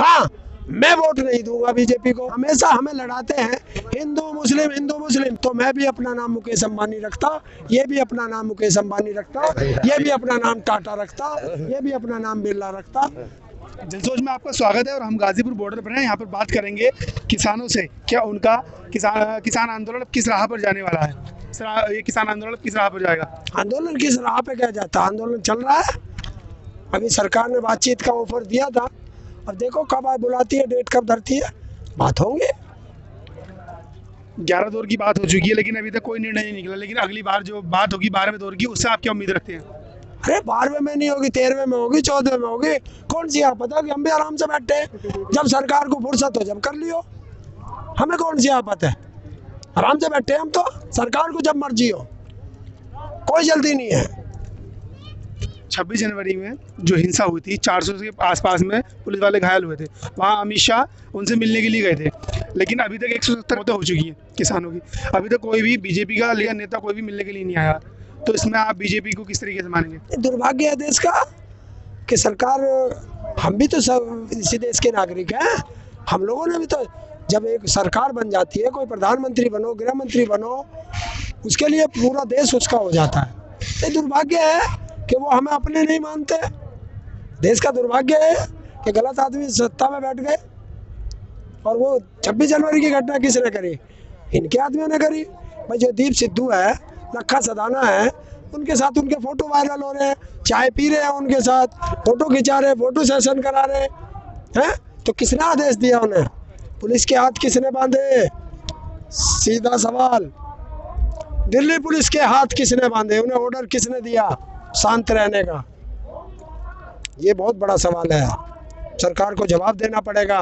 हाँ, मैं वोट नहीं दूंगा बीजेपी को। हमेशा हमें लड़ाते हैं हिंदू मुस्लिम, तो मैं भी अपना नाम मुकेश अंबानी रखता, ये भी अपना नाम मुकेश अंबानी रखता, ये भी अपना नाम टाटा रखता, ये भी अपना नाम बिरला रखता। जलसोच में आपका स्वागत है और हम गाजीपुर बॉर्डर पर हैं। यहाँ पर बात करेंगे किसानों से, क्या उनका किसान आंदोलन किस राह पर जाने वाला है? ये किसान आंदोलन किस राह पर जाएगा? आंदोलन किस राह पे क्या जाता, आंदोलन चल रहा है। अभी सरकार ने बातचीत का ऑफर दिया था, अब देखो कब आए बुलाती है, डेट कब धरती है, बात होंगे। 11 दौर की बात हो चुकी है लेकिन अभी तक कोई निर्णय नहीं निकला, लेकिन अगली बार जो बात होगी 12वें दौर की, उससे आप क्या उम्मीद रखते हैं? अरे 12वें में नहीं होगी, 13वें में होगी, 14वें में होगी, कौन सी आप पता कि हम भी आराम से बैठे हैं, जब सरकार को फुर्सत हो जब कर लियो, हमें कौन सी आफत है, आराम से बैठे हैं हम तो, सरकार को जब मर्जी हो, कोई जल्दी नहीं है। 26 जनवरी में जो हिंसा हुई थी, 400 के आसपास में पुलिस वाले घायल हुए थे, वहाँ अमित शाह उनसे मिलने के लिए गए थे, लेकिन अभी तक 170 मौतें हो चुकी हैं किसानों की, अभी तक कोई भी बीजेपी का नेता कोई भी मिलने के लिए नहीं आया। तो इसमें आप बीजेपी को किस तरीके से मानेंगे? दुर्भाग्य है देश का कि सरकार, हम भी तो सब इसी देश के नागरिक हैं, हम लोगों ने भी तो, जब एक सरकार बन जाती है, कोई प्रधानमंत्री बनो, गृह मंत्री बनो, उसके लिए पूरा देश उसका हो जाता है। ये दुर्भाग्य है कि वो हमें अपने नहीं मानते। देश का दुर्भाग्य है कि गलत आदमी सत्ता में बैठ गए। और वो 26 जनवरी की घटना किसने करी? इनके आदमियों ने करी। भाई जो दीप सिद्धू है, लखा सदाना है, उनके साथ उनके फोटो वायरल हो रहे हैं, चाय पी रहे हैं उनके साथ, फोटो खिंचा रहे, फोटो सेशन करा रहे हैं। तो किसने आदेश दिया उन्हें? पुलिस के हाथ किसने बांधे? सीधा सवाल, दिल्ली पुलिस के हाथ किसने बांधे? उन्हें ऑर्डर किसने दिया शांत रहने का? ये बहुत बड़ा सवाल है, सरकार को जवाब देना पड़ेगा।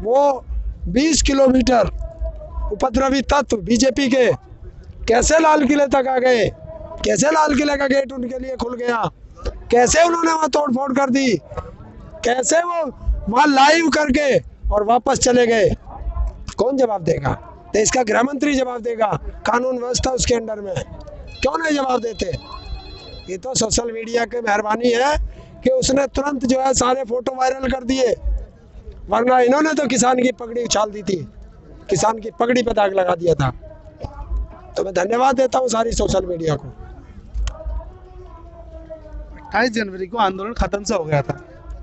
वो 20 किलोमीटर उपद्रवी तत्व बीजेपी के कैसे लाल किले तक आ गए? कैसे लाल किले का गेट उनके लिए खुल गया? कैसे उन्होंने वहां तोड़फोड़ कर दी? कैसे वो वहां लाइव करके और वापस चले गए? कौन जवाब देगा? देश का गृह मंत्री जवाब देगा, कानून व्यवस्था उसके अंडर में, क्यों नहीं जवाब देते? ये तो सोशल मीडिया की मेहरबानी है कि उसने तुरंत जो है सारे फोटो वायरल कर दिए, वरना इन्होंने तो किसान की पगड़ी उछाल दी थी, किसान की पगड़ी पे दाग लगा दिया था। तो मैं धन्यवाद देता हूँ सारी सोशल मीडिया को। 28 जनवरी को आंदोलन खत्म सा हो गया था,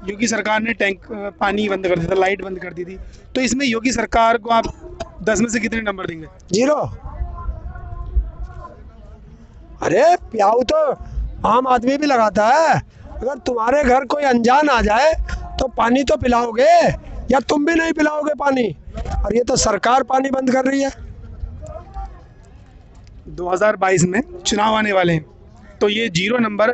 योगी सरकार ने टैंक पानी बंद कर दिया था, लाइट बंद कर दी थी, तो इसमें योगी सरकार को आप 10 में से कितने नंबर देंगे? 0। अरे प्याऊ तो आम आदमी भी लगाता है। अगर तुम्हारे घर कोई अनजान आ जाए तो पानी तो पिलाओगे, या तुम भी नहीं पिलाओगे पानी? और ये तो सरकार पानी बंद कर रही है। 2022 में चुनाव आने वाले हैं, तो ये 0 नंबर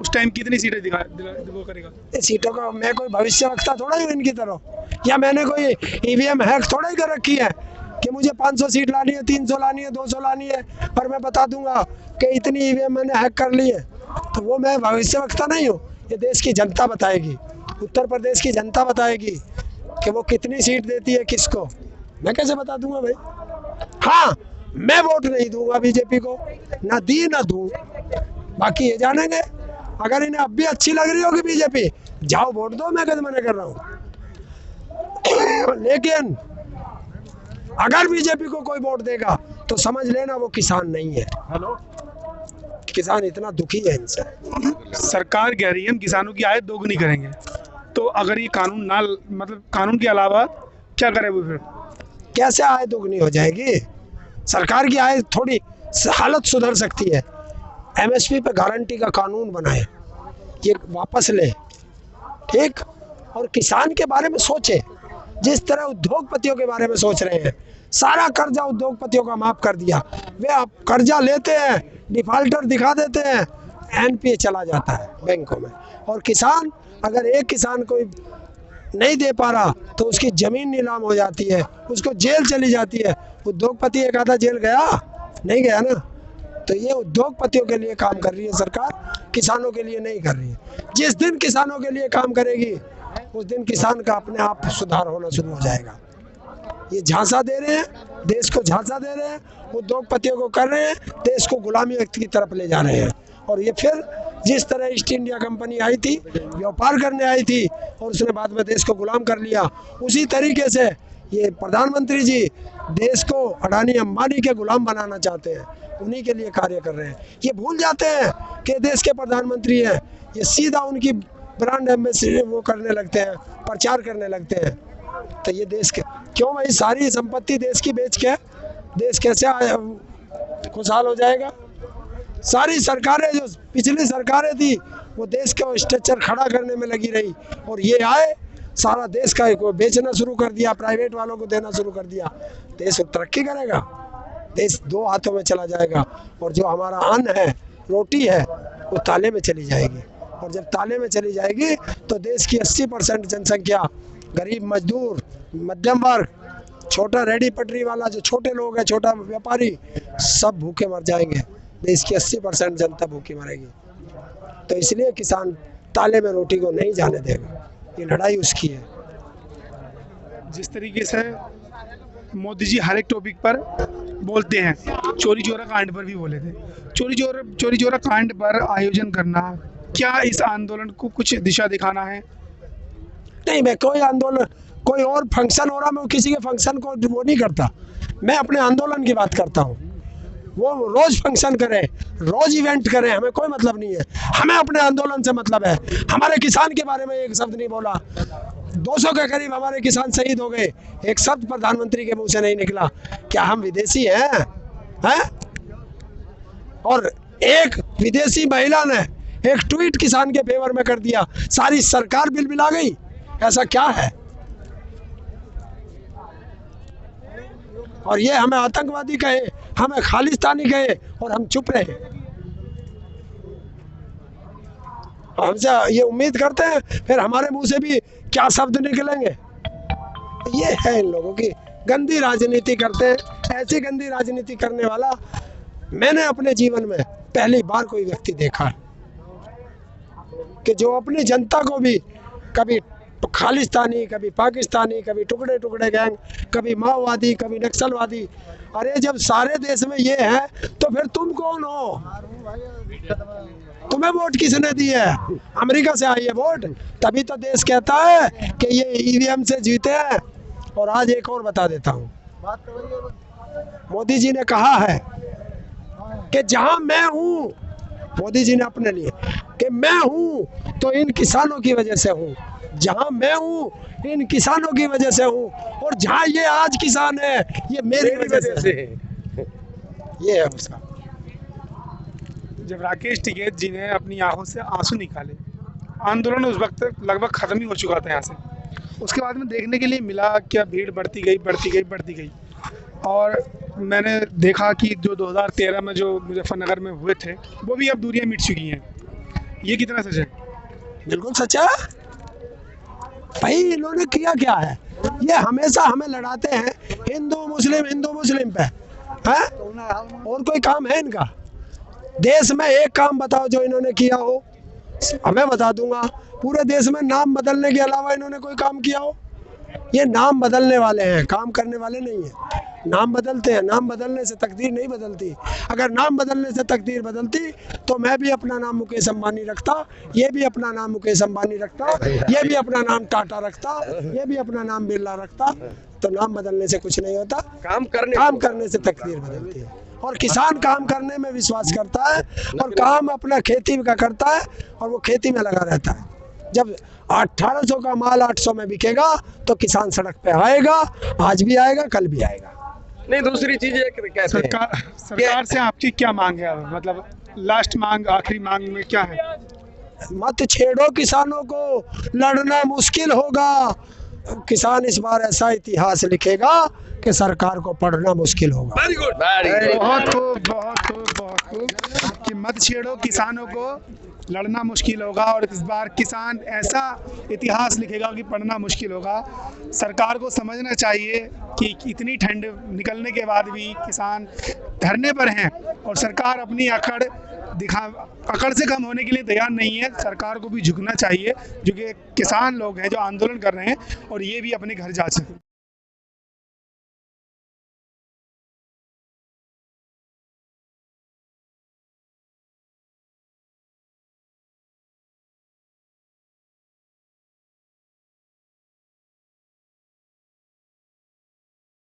उस टाइम कितनी सीटें वो करेगा? सीटों का मैं कोई भविष्यवक्ता थोड़ा ही इनकी तरह, या मैंने कोई ईवीएम हैक थोड़ा ही कर रखी है कि मुझे 500 सीट लानी है, 300 लानी है, 200 लानी है, पर मैं बता दूंगा कि इतनी ईवीएम मैंने हैक कर ली है। तो वो मैं भविष्यवक्ता नहीं हूँ, ये देश की जनता बताएगी, उत्तर प्रदेश की जनता बताएगी कि वो कितनी सीट देती है किसको। मैं कैसे बता दूंगा भाई? हाँ, मैं वोट नहीं दूंगा बीजेपी को, ना दी ना दूं, बाकी ये जानेंगे। अगर इन्हें अब भी अच्छी लग रही होगी बीजेपी, जाओ वोट दो, मैं कद मना कर रहा हूँ। लेकिन अगर बीजेपी को कोई वोट देगा तो समझ लेना वो किसान नहीं है। हेलो, किसान इतना दुखी है इनसे। सरकार कह रही है हम किसानों की आय दोगुनी करेंगे, तो अगर ये कानून ना, मतलब कानून के अलावा क्या करे वो फिर? कैसे आय दोगुनी हो जाएगी? सरकार की आय थोड़ी हालत सुधर सकती है। एमएसपी पे गारंटी का कानून बनाए, ये वापस ले, ठीक? और किसान के बारे में सोचे, जिस तरह उद्योगपतियों के बारे में सोच रहे हैं। सारा कर्जा उद्योगपतियों का माफ कर दिया, वे आप कर्जा लेते हैं, डिफाल्टर दिखा देते हैं, एनपीए चला जाता है बैंकों में। और किसान, अगर एक किसान कोई नहीं दे पा रहा तो उसकी जमीन नीलाम हो जाती है, उसको जेल चली जाती है। उद्योगपति एक आधा जेल गया नहीं गया ना? तो ये उद्योगपतियों के लिए काम कर रही है सरकार, किसानों के लिए नहीं कर रही है। जिस दिन किसानों के लिए काम करेगी उस दिन किसान का अपने आप सुधार होना शुरू हो जाएगा। ये झांसा दे रहे हैं, देश को झांसा दे रहे हैं, उद्योगपतियों को कर रहे हैं, देश को गुलामी की तरफ ले जा रहे हैं। और ये फिर जिस तरह ईस्ट इंडिया कंपनी आई थी, व्यापार करने आई थी और उसने बाद में देश को गुलाम कर लिया, उसी तरीके से ये प्रधानमंत्री जी देश को अडानी अंबानी के गुलाम बनाना चाहते हैं, उन्हीं के लिए कार्य कर रहे हैं। ये भूल जाते हैं कि देश के प्रधानमंत्री हैं, ये सीधा उनकी ब्रांड एम्बेसडर वो करने लगते हैं, प्रचार करने लगते हैं। तो ये देश के क्यों भाई, सारी संपत्ति देश की बेच के देश कैसे खुशहाल हो जाएगा? सारी सरकारें जो पिछली सरकारें थी वो देश को स्ट्रक्चर खड़ा करने में लगी रही, और ये आए सारा देश का को बेचना शुरू कर दिया, प्राइवेट वालों को देना शुरू कर दिया। देश तरक्की करेगा? देश दो हाथों में चला जाएगा, और जो हमारा अन्न है, रोटी है, वो ताले में चली जाएगी। और जब ताले में चली जाएगी तो देश की 80% जनसंख्या, गरीब मजदूर, मध्यम वर्ग, छोटा रेडी पटरी वाला, जो छोटे लोग हैं, छोटा व्यापारी, सब भूखे मर जाएंगे। देश की 80% जनता भूखी मरेगी। तो इसलिए किसान ताले में रोटी को नहीं जाने देगा, ये लड़ाई उसकी है। जिस तरीके से मोदी जी हर एक टॉपिक पर बोलते हैं, चोरी चोरा कांड पर भी बोले थे, चोरी चोरा कांड पर आयोजन करना, क्या इस आंदोलन को कुछ दिशा दिखाना है? नहीं, मैं कोई आंदोलन, कोई और फंक्शन हो रहा, मैं किसी के फंक्शन को वो नहीं करता। मैं अपने आंदोलन की बात करता हूँ। वो रोज फंक्शन करें, रोज इवेंट करें, हमें कोई मतलब नहीं है। हमें अपने आंदोलन से मतलब है। हमारे किसान के बारे में एक शब्द नहीं बोला। 200 के करीब हमारे किसान शहीद हो गए, एक शब्द प्रधानमंत्री के मुंह से नहीं निकला। क्या हम विदेशी हैं? और एक विदेशी महिला ने एक ट्वीट किसान के फेवर में कर दिया, सारी सरकार बिलबिला गई। ऐसा क्या है? और ये हमें आतंकवादी कहे, हमें खालिस्तानी कहे, और हम चुप रहे। हमसे ये उम्मीद करते हैं फिर हमारे मुंह से भी क्या शब्द निकलेंगे। ये है इन लोगों की गंदी राजनीति करते हैं। ऐसी गंदी राजनीति करने वाला मैंने अपने जीवन में पहली बार कोई व्यक्ति देखा है कि जो अपनी जनता को भी कभी खालिस्तानी, कभी पाकिस्तानी, कभी टुकड़े टुकड़े गैंग, कभी माओवादी, कभी नक्सलवादी। अरे जब सारे देश में ये है तो फिर तुम कौन हो? तुम्हें वोट किसने दी है? अमेरिका से आई है वोट, तभी तो देश कहता है कि ये ईवीएम से जीते हैं। और आज एक और बता देता हूँ, मोदी जी ने कहा है कि जहां मैं हूँ, मोदी जी ने अपने लिए कि मैं हूँ तो इन किसानों की वजह से हूँ, जहां मैं हूँ इन किसानों की वजह से हूँ, और जहां ये आज किसान है ये मेरी वजह से है। ये है उसका। जब राकेश टिकैत जी ने अपनी आंखों से आंसू निकाले, आंदोलन उस वक्त तक लगभग खत्म ही हो चुका था यहाँ से। उसके बाद में देखने के लिए मिला क्या भीड़ बढ़ती गई। और मैंने देखा कि जो 2013 में जो मुजफ्फरनगर में हुए थे वो भी अब दूरियां मिट चुकी हैं। ये कितना सच है? बिल्कुल सच है भाई। इन्होंने किया क्या है? ये हमेशा हमें लड़ाते हैं हिंदू मुस्लिम पे है? और कोई काम है इनका? देश में एक काम बताओ जो इन्होंने किया हो, हमें बता दूंगा। पूरे देश में नाम बदलने के अलावा इन्होंने कोई काम किया हो? ये नाम बदलने वाले हैं, काम करने वाले नहीं हैं। नाम बदलते हैं, नाम बदलने से तकदीर नहीं बदलती। अगर नाम बदलने से तकदीर बदलती तो मैं भी अपना नाम मुकेश अंबानी रखता, ये भी अपना नाम मुकेश अंबानी रखता, ये भी अपना नाम टाटा रखता, ये भी अपना नाम बिरला रखता। तो नाम बदलने से कुछ नहीं होता, काम करने से तकदीर बदलती है। और किसान काम करने में विश्वास करता है और काम अपना खेती का करता है, और वो खेती में लगा रहता है। जब 1800 का माल 800 में बिकेगा तो किसान सड़क पे आएगा, आज भी आएगा, कल भी आएगा। नहीं, दूसरी चीज सरकार से आपकी क्या मांग है? मतलब लास्ट मांग, आखिरी मांग में क्या है? मत छेड़ो किसानों को, लड़ना मुश्किल होगा। किसान इस बार ऐसा इतिहास लिखेगा कि सरकार को पढ़ना मुश्किल होगा। Very good. बहुत खूब कि मत छेड़ो किसानों को, लड़ना मुश्किल होगा। और इस बार किसान ऐसा इतिहास लिखेगा कि पढ़ना मुश्किल होगा। सरकार को समझना चाहिए कि इतनी ठंड निकलने के बाद भी किसान धरने पर हैं, और सरकार अपनी अकड़ से कम होने के लिए तैयार नहीं है। सरकार को भी झुकना चाहिए, जो कि किसान लोग हैं जो आंदोलन कर रहे हैं, और ये भी अपने घर जा सकें।